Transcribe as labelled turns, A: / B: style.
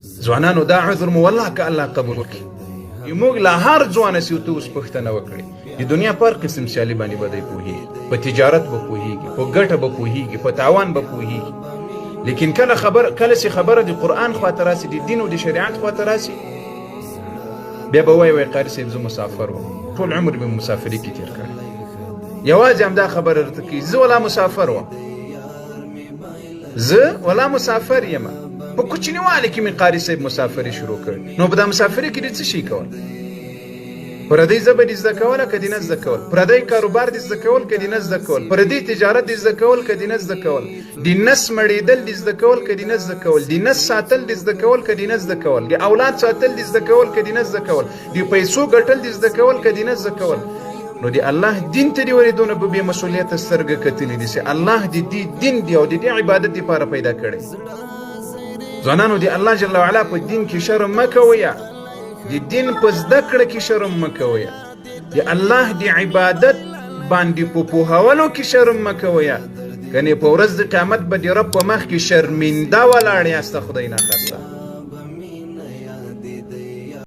A: ځوانانو دا عذر مو والله که الله قبول کړي موږ لا هر ځوان سي ته اوس پوښتنه وکړي د دنیا پر قسم سیالي باندې به دی پوهېږي په تجارت به پوهېږي په ګټه به پوهېږي په تاوان به پوهېږي لیکن کله چې خبره د قرآن خواته راسي د دین او د شریعت خواته راسي بیا به وایي قاري صاحب زه مسافر وم ټول عمر مې مسافري کې تېر کړی یوازې همدا خبره درته کوي زه ولا مسافر وم زه ولا مسافر یم په کوچنیوالي کې مې قاري صاحب مسافري شروع کړ نو په دا مسافري کې دې څه شي کول پردی ژبه دې زده کوله که دې نه زده کول پردی کاروبار دې زده کول که دې نه زده کول پردی تجارت دې زده کول که دې نه زده کول د نس مړېدل دې زده کول که دې نه زده کول د نس ساتل دې زده کول که دې نه زده کول د اولاد ساتل دې زده کول که دې نه زده کول د پیسو ګټل دې زده کول که دې نه زده کول نو د الله دین ته دې ولې دونه په بې مسؤلیته سترګه کتلې دي چې الله د دې دین دی او د دې عبادت دپاره پیدا کړی ځوانانو د الله جل وعلا په دین کې شرم مه کوئ د دین په زده کړه کې شرم مه کوئ د الله د عبادت باندې په پوهولو کې شرم مه کوئ کنې په ورځ د قیامت به د رب په مخ کې شرمنده ولاړ یاست خدای ناخواسته